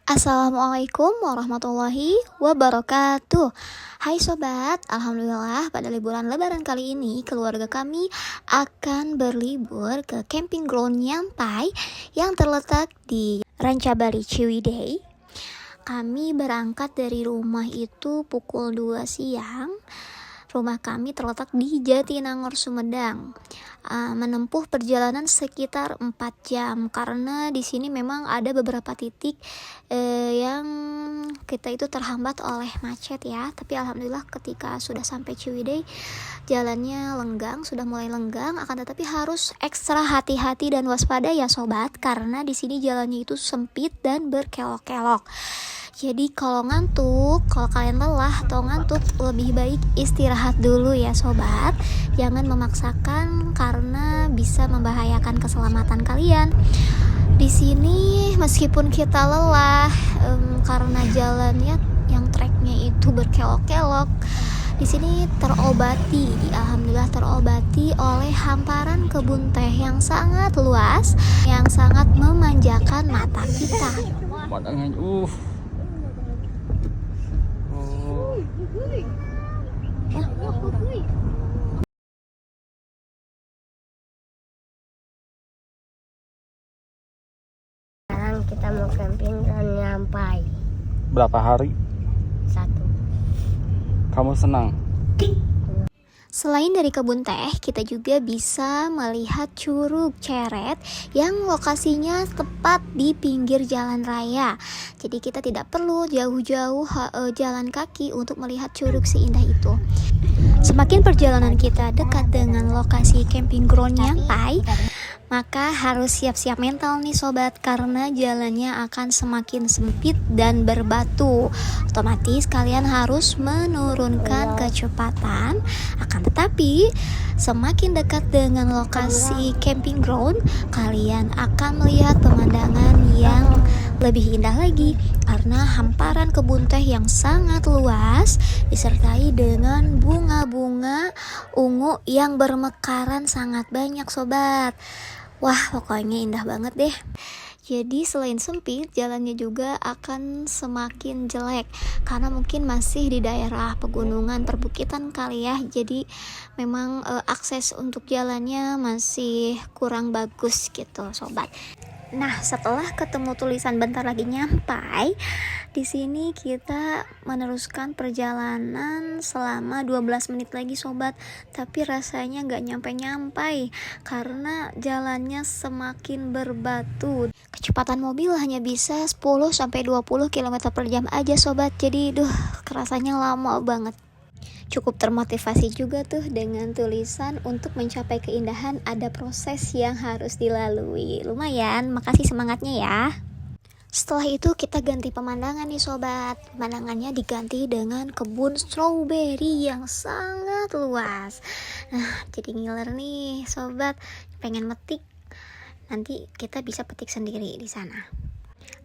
Assalamualaikum warahmatullahi wabarakatuh. Hai sobat, alhamdulillah pada liburan lebaran kali ini keluarga kami akan berlibur ke camping ground Nyampai yang terletak di Rancabali Ciwidey. Kami berangkat dari rumah itu pukul 2 siang. Rumah kami terletak di Jatinangor, Sumedang. Menempuh perjalanan sekitar 4 jam karena di sini memang ada beberapa titik yang kita itu terhambat oleh macet ya. Tapi alhamdulillah ketika sudah sampai Ciwidey jalannya lenggang, sudah mulai lenggang, akan tetapi harus ekstra hati-hati dan waspada ya sobat, karena di sini jalannya itu sempit dan berkelok-kelok. Jadi kalau kalian lelah atau ngantuk, lebih baik istirahat dulu ya sobat. Jangan memaksakan karena bisa membahayakan keselamatan kalian. Di sini meskipun kita lelah karena jalannya yang treknya itu berkelok-kelok, di sini alhamdulillah terobati oleh hamparan kebun teh yang sangat luas, yang sangat memanjakan mata kita. Sekarang kita mau camping dan Nyampai. Berapa hari? 1. Kamu senang? Selain dari kebun teh, kita juga bisa melihat Curug Ceret yang lokasinya tepat di pinggir jalan raya. Jadi kita tidak perlu jauh-jauh jalan kaki untuk melihat curug seindah itu. Semakin perjalanan kita dekat dengan lokasi camping ground Nyampai, maka harus siap-siap mental nih sobat, karena jalannya akan semakin sempit dan berbatu. Otomatis kalian harus menurunkan kecepatan. Akan tetapi semakin dekat dengan lokasi camping ground, kalian akan melihat pemandangan yang lebih indah lagi karena hamparan kebun teh yang sangat luas disertai dengan bunga-bunga ungu yang bermekaran sangat banyak sobat. Wah, pokoknya indah banget deh. Jadi selain sempit, jalannya juga akan semakin jelek karena mungkin masih di daerah pegunungan, perbukitan kali ya. Jadi memang akses untuk jalannya masih kurang bagus gitu sobat. Nah, setelah ketemu tulisan bentar lagi nyampai, di sini kita meneruskan perjalanan selama 12 menit lagi sobat. Tapi rasanya nggak nyampe-nyampe karena jalannya semakin berbatu. Kecepatan mobil hanya bisa 10-20 km per jam aja sobat. Jadi rasanya lama banget. Cukup termotivasi juga tuh dengan tulisan untuk mencapai keindahan ada proses yang harus dilalui. Lumayan, makasih semangatnya ya. Setelah itu kita ganti pemandangan nih sobat. Pemandangannya diganti dengan kebun strawberry yang sangat luas. Nah, jadi ngiler nih sobat, pengen metik. Nanti kita bisa petik sendiri di sana.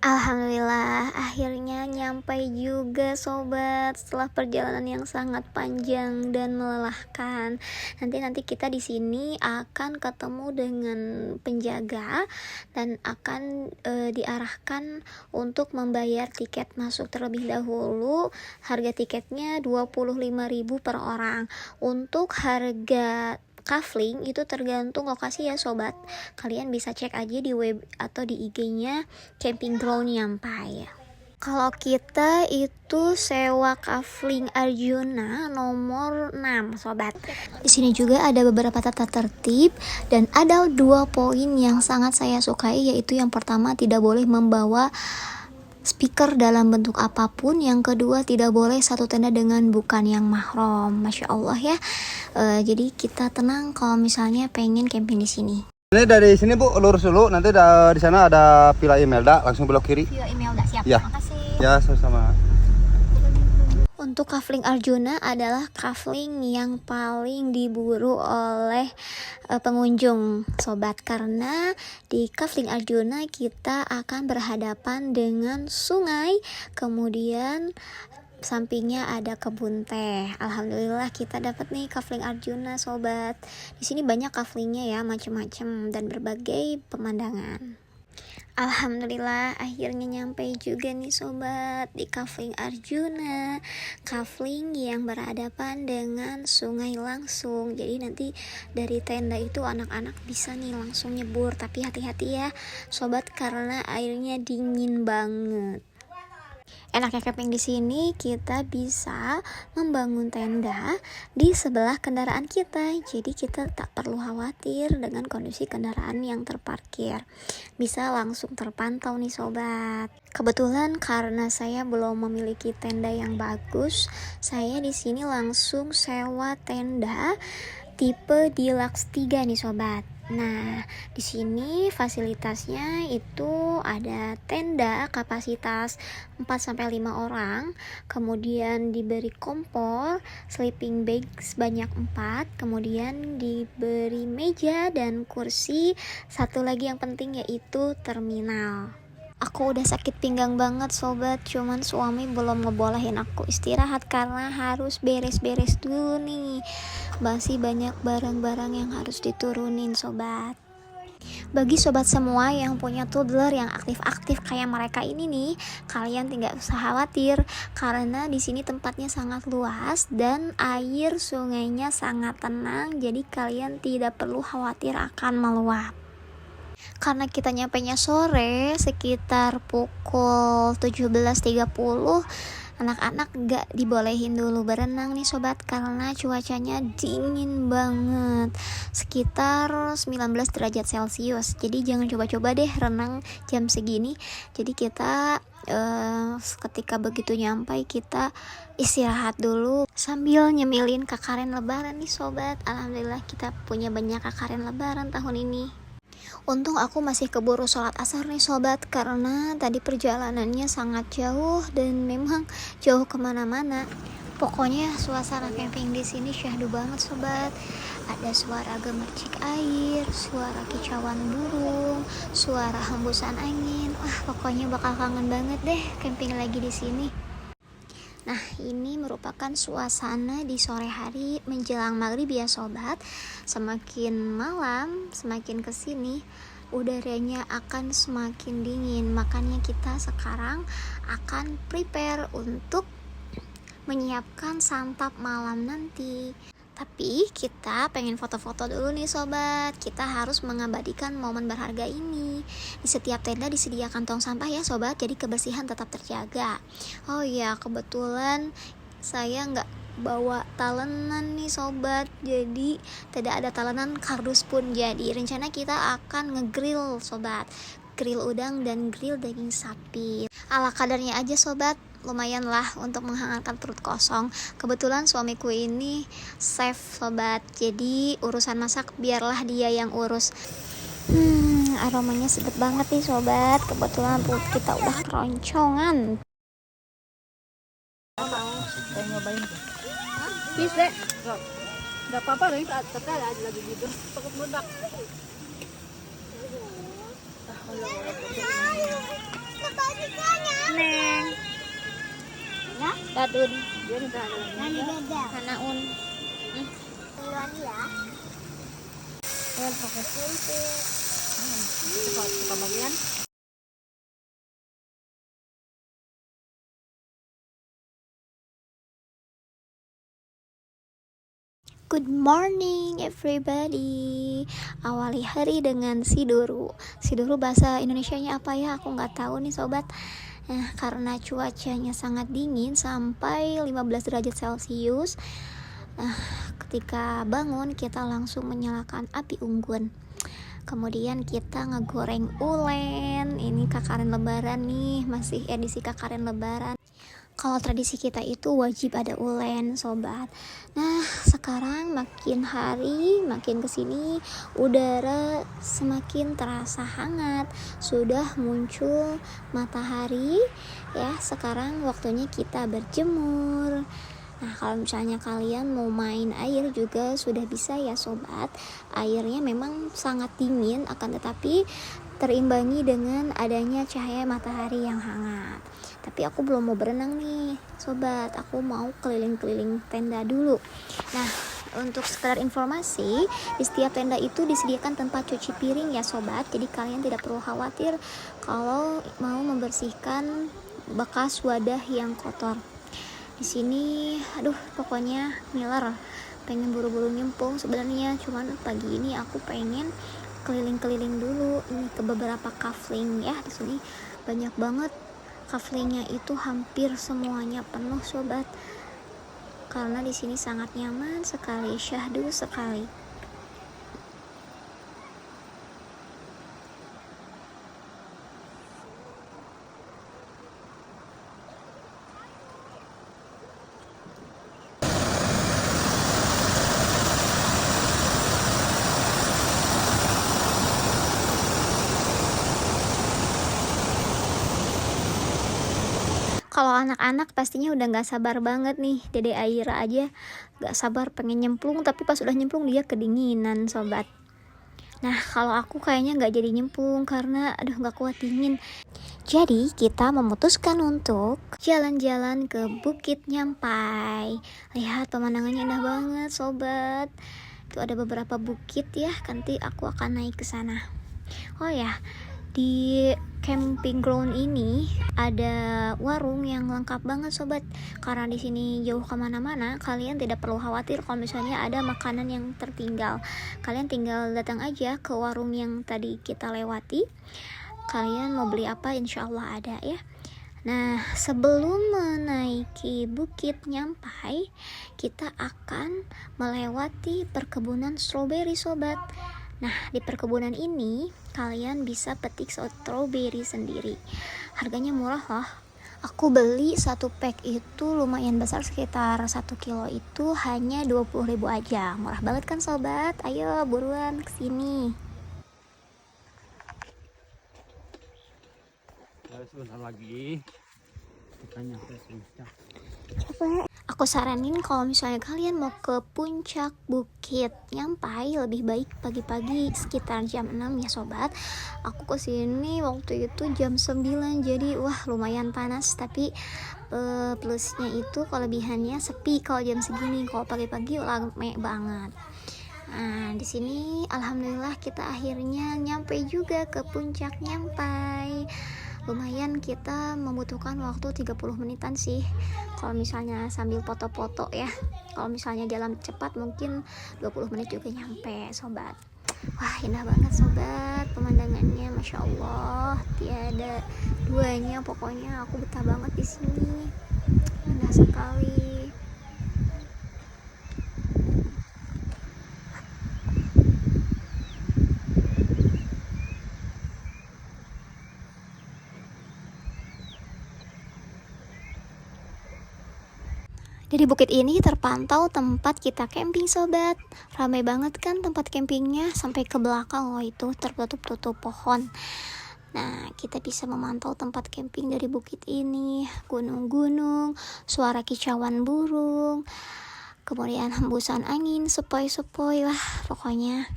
Alhamdulillah akhirnya nyampe juga sobat setelah perjalanan yang sangat panjang dan melelahkan. Nanti kita di sini akan ketemu dengan penjaga dan akan diarahkan untuk membayar tiket masuk terlebih dahulu. Harga tiketnya 25.000 per orang. Untuk harga kafling itu tergantung lokasi ya sobat. Kalian bisa cek aja di web atau di IG-nya Camping Ground Nyampai. Kalau kita itu sewa kafling Arjuna nomor 6 sobat. Di sini juga ada beberapa tata tertib dan ada 2 poin yang sangat saya sukai, yaitu yang pertama tidak boleh membawa speaker dalam bentuk apapun, yang kedua tidak boleh satu tenda dengan bukan yang mahram. Masya Allah ya. Jadi kita tenang kalau misalnya pengen camping di sini. Ini dari sini Bu, lurus dulu. Nanti di sana ada Villa Imelda, langsung belok kiri. Villa Imelda, siap. Ya. Makasih. Ya, sama-sama. Untuk kafling Arjuna adalah kafling yang paling diburu oleh pengunjung sobat, karena di kafling Arjuna kita akan berhadapan dengan sungai, kemudian sampingnya ada kebun teh. Alhamdulillah kita dapat nih kafling Arjuna sobat. Di sini banyak kaflingnya ya, macam-macam dan berbagai pemandangan. Alhamdulillah akhirnya nyampe juga nih sobat di Kafling Arjuna. Kafling yang berhadapan dengan sungai langsung. Jadi nanti dari tenda itu anak-anak bisa nih langsung nyebur. Tapi hati-hati ya sobat karena airnya dingin banget. Enaknya camping di sini kita bisa membangun tenda di sebelah kendaraan kita. Jadi kita tak perlu khawatir dengan kondisi kendaraan yang terparkir. Bisa langsung terpantau nih sobat. Kebetulan karena saya belum memiliki tenda yang bagus, saya di sini langsung sewa tenda tipe Deluxe 3 nih sobat. Nah, di sini fasilitasnya itu ada tenda kapasitas 4-5 orang, kemudian diberi kompor, sleeping bag sebanyak 4, kemudian diberi meja dan kursi. Satu lagi yang penting yaitu terminal. Aku udah sakit pinggang banget sobat, cuman suami belum ngebolehin aku istirahat karena harus beres-beres dulu nih. Masih banyak barang-barang yang harus diturunin sobat. Bagi sobat semua yang punya toddler yang aktif-aktif kayak mereka ini nih, kalian tidak usah khawatir karena di sini tempatnya sangat luas dan air sungainya sangat tenang, jadi kalian tidak perlu khawatir akan meluap. Karena kita nyampenya sore sekitar pukul 17.30, anak-anak gak dibolehin dulu berenang nih sobat karena cuacanya dingin banget, sekitar 19 derajat Celcius. Jadi jangan coba-coba deh renang jam segini. Jadi kita ketika begitu nyampe kita istirahat dulu sambil nyemilin kakaren lebaran nih sobat. Alhamdulillah kita punya banyak kakaren lebaran tahun ini. Untung aku masih keburu sholat asar nih sobat karena tadi perjalanannya sangat jauh dan memang jauh kemana-mana. Pokoknya suasana camping di sini syahdu banget sobat. Ada suara gemercik air, suara kicauan burung, suara hembusan angin. Wah, pokoknya bakal kangen banget deh camping lagi di sini. Nah, ini merupakan suasana di sore hari menjelang maghrib ya sobat. Semakin malam, semakin kesini udaranya akan semakin dingin. Makanya kita sekarang akan prepare untuk menyiapkan santap malam nanti. Tapi kita pengen foto-foto dulu nih sobat. Kita harus mengabadikan momen berharga ini. Di setiap tenda disediakan tong sampah ya sobat, jadi kebersihan tetap terjaga. Oh iya, kebetulan saya nggak bawa talenan nih sobat, jadi tidak ada talenan kardus pun. Jadi rencana kita akan ngegrill sobat, grill udang dan grill daging sapi. Ala kadarnya aja sobat, lumayan lah untuk menghangatkan perut kosong. Kebetulan suamiku ini chef sobat, jadi urusan masak biarlah dia yang urus. Aromanya sedap banget nih sobat. Kebetulan perut kita udah keroncongan. Pengen nyobain tuh. Bis deh. Gak apa-apa deh, tapi ada lagi gitu. Takut meledak. Neng. Ya, dadun. Dia udah ada lagi. Hanaun. Duluan ya. Dengan pakai Suka bagian. Good morning everybody. Awali hari dengan siduru. Siduru bahasa Indonesianya apa ya? Aku nggak tahu nih sobat. Nah, karena cuacanya sangat dingin sampai 15 derajat Celcius. Nah, ketika bangun kita langsung menyalakan api unggun. Kemudian kita ngegoreng ulen. Ini kakaren lebaran nih, masih edisi kakaren lebaran. Kalau tradisi kita itu wajib ada ulen sobat. Nah, sekarang makin hari makin kesini udara semakin terasa hangat. Sudah muncul matahari ya. Sekarang waktunya kita berjemur. Nah, kalau misalnya kalian mau main air juga sudah bisa ya sobat. Airnya memang sangat dingin, akan tetapi terimbangi dengan adanya cahaya matahari yang hangat. Tapi aku belum mau berenang nih sobat, aku mau keliling-keliling tenda dulu. Nah, Untuk sekedar informasi, di setiap tenda itu disediakan tempat cuci piring ya sobat. Jadi kalian tidak perlu khawatir kalau mau membersihkan bekas wadah yang kotor. Di sini, aduh pokoknya ngiler, pengen buru-buru nyemplung sebenarnya. Cuman pagi ini aku pengen keliling-keliling dulu ini ke beberapa kafling ya. Di sini banyak banget kaflingnya, itu hampir semuanya penuh sobat. Karena di sini sangat nyaman sekali, syahdu sekali. Kalau anak-anak pastinya udah gak sabar banget nih. Dede Aira aja gak sabar pengen nyemplung, tapi pas udah nyemplung dia kedinginan sobat. Nah kalau aku kayaknya gak jadi nyemplung karena aduh gak kuat dingin. Jadi kita memutuskan untuk jalan-jalan ke Bukit Nyampai. Lihat pemandangannya indah banget sobat. Itu ada beberapa bukit ya, nanti aku akan naik ke sana. Oh ya, di camping ground ini ada warung yang lengkap banget sobat. Karena di sini jauh kemana-mana, kalian tidak perlu khawatir kalau misalnya ada makanan yang tertinggal. Kalian tinggal datang aja ke warung yang tadi kita lewati. Kalian mau beli apa insya Allah ada ya. Nah sebelum menaiki Bukit Nyampai, kita akan melewati perkebunan stroberi sobat. Nah di perkebunan ini kalian bisa petik stroberi sendiri. Harganya murah loh. Aku beli satu pack itu lumayan besar, sekitar 1 kilo itu hanya 20.000 aja. Murah banget kan sobat. Ayo buruan kesini. Sebentar lagi kita nyampe puncak. Aku saranin kalau misalnya kalian mau ke puncak Bukit Nyampai, lebih baik pagi-pagi sekitar jam 6 ya sobat. Aku kesini waktu itu jam 9, jadi wah lumayan panas, tapi plusnya itu kelebihannya sepi kalau jam segini. Kalau pagi-pagi rame banget. Nah di sini alhamdulillah kita akhirnya nyampe juga ke puncak Nyampai. Lumayan kita membutuhkan waktu 30 menitan sih kalau misalnya sambil foto-foto ya. Kalau misalnya jalan cepat mungkin 20 menit juga nyampe sobat. Wah indah banget sobat, pemandangannya Masya Allah tiada duanya. Pokoknya aku betah banget di sini, indah sekali. Dari bukit ini terpantau tempat kita camping sobat. Ramai banget kan tempat campingnya, sampai ke belakang loh itu tertutup-tutup pohon. Nah kita bisa memantau tempat camping dari bukit ini. Gunung-gunung, suara kicauan burung, kemudian hembusan angin sepoi-sepoi. Wah pokoknya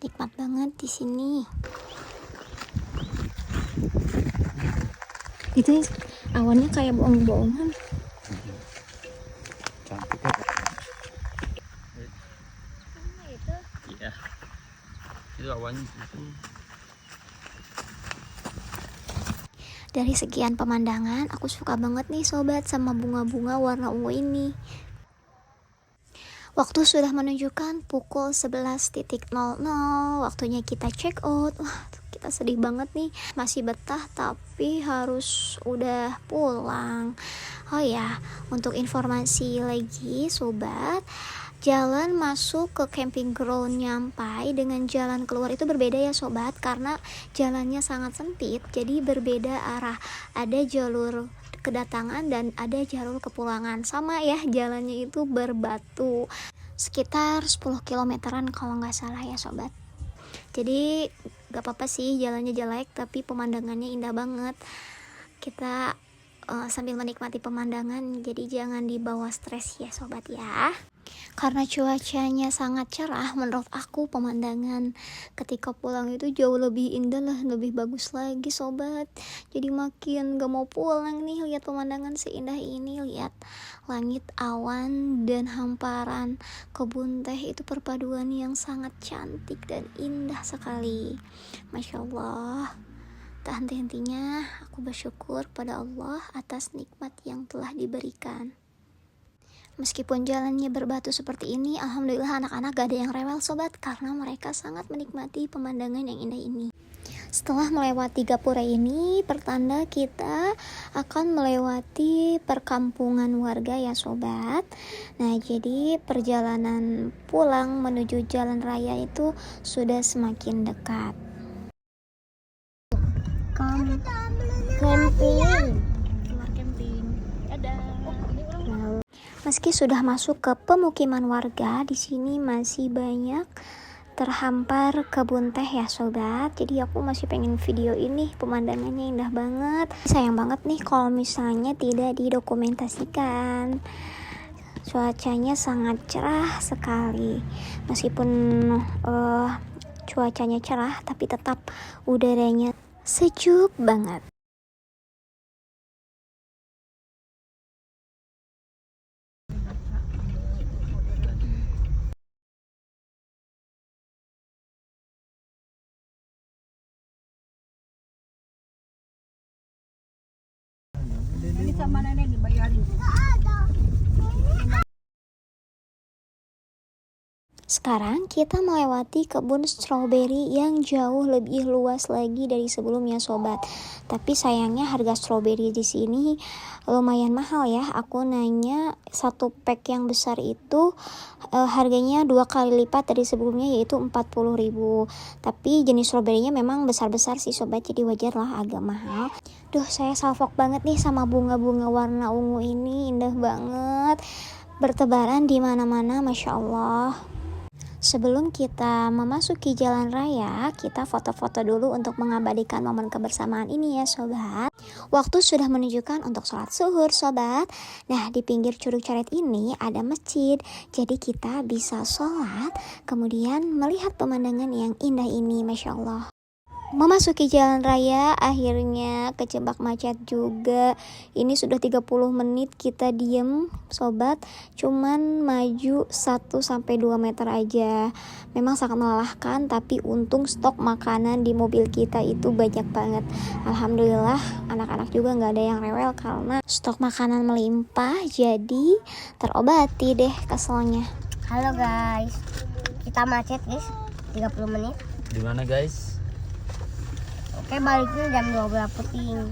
nikmat banget di sini. Itu awannya kayak bohong-bohongan. Cantik ya. Iya. Itu awannya itu. Dari sekian pemandangan, aku suka banget nih sobat sama bunga-bunga warna ungu ini. Waktu sudah menunjukkan pukul 11.00, waktunya kita check out. Wah, kita sedih banget nih, masih betah tapi harus udah pulang. Oh ya, untuk informasi lagi sobat, jalan masuk ke camping ground Nyampai dengan jalan keluar itu berbeda ya sobat, karena jalannya sangat sempit, jadi berbeda arah. Ada jalur kedatangan dan ada jalur kepulangan. Sama ya, jalannya itu berbatu. Sekitar 10 kilometeran kalau nggak salah ya sobat. Jadi gak apa-apa sih jalannya jelek, tapi pemandangannya indah banget. Kita sambil menikmati pemandangan, jadi jangan dibawa stres ya sobat ya. Karena cuacanya sangat cerah, menurut aku pemandangan ketika pulang itu jauh lebih indah lah, lebih bagus lagi sobat. Jadi makin gak mau pulang nih lihat pemandangan seindah ini. Lihat langit, awan, dan hamparan kebun teh, itu perpaduan yang sangat cantik dan indah sekali. Masya Allah. Tak henti-hentinya aku bersyukur pada Allah atas nikmat yang telah diberikan. Meskipun jalannya berbatu seperti ini, alhamdulillah anak-anak gak ada yang rewel sobat, karena mereka sangat menikmati pemandangan yang indah ini. Setelah melewati gapura ini, pertanda kita akan melewati perkampungan warga ya sobat. Nah, jadi perjalanan pulang menuju jalan raya itu sudah semakin dekat. Camping. Meski sudah masuk ke pemukiman warga, di sini masih banyak terhampar kebun teh ya sobat. Jadi aku masih pengen video ini, pemandangannya indah banget. Sayang banget nih kalau misalnya tidak didokumentasikan. Cuacanya sangat cerah sekali. Meskipun cuacanya cerah, tapi tetap udaranya sejuk banget. Ini sama nenek dibayarin. Sekarang kita melewati kebun stroberi yang jauh lebih luas lagi dari sebelumnya sobat. Tapi sayangnya harga stroberi di sini lumayan mahal ya. Aku nanya satu pack yang besar itu harganya 2 kali lipat dari sebelumnya, yaitu 40.000. Tapi jenis stroberinya memang besar-besar sih sobat, jadi wajar lah agak mahal. Duh, saya salfok banget nih sama bunga-bunga warna ungu ini, indah banget. Bertebaran di mana-mana, Masya Allah. Sebelum kita memasuki jalan raya, kita foto-foto dulu untuk mengabadikan momen kebersamaan ini ya sobat. Waktu sudah menunjukkan untuk sholat zuhur sobat. Nah, di pinggir Curug Coret ini ada masjid, jadi kita bisa sholat kemudian melihat pemandangan yang indah ini, Masya Allah. Memasuki jalan raya, akhirnya kejebak macet juga. Ini sudah 30 menit kita diem sobat, cuman maju 1-2 meter aja. Memang sangat melelahkan, tapi untung stok makanan di mobil kita itu banyak banget. Alhamdulillah anak-anak juga gak ada yang rewel karena stok makanan melimpah, jadi terobati deh keselnya. Halo guys, kita macet guys, 30 menit. Di mana guys? Oke, baliknya jam 12 keting.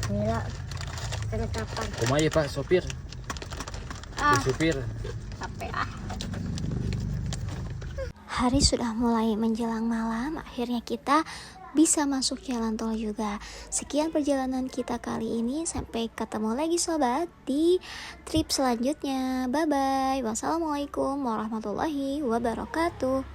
Gila, penetapan. Kumaha Pak sopir? Supir. Capek Hari sudah mulai menjelang malam, akhirnya kita bisa masuk jalan tol juga. Sekian perjalanan kita kali ini, sampai ketemu lagi sobat di trip selanjutnya. Bye bye. Wassalamualaikum warahmatullahi wabarakatuh.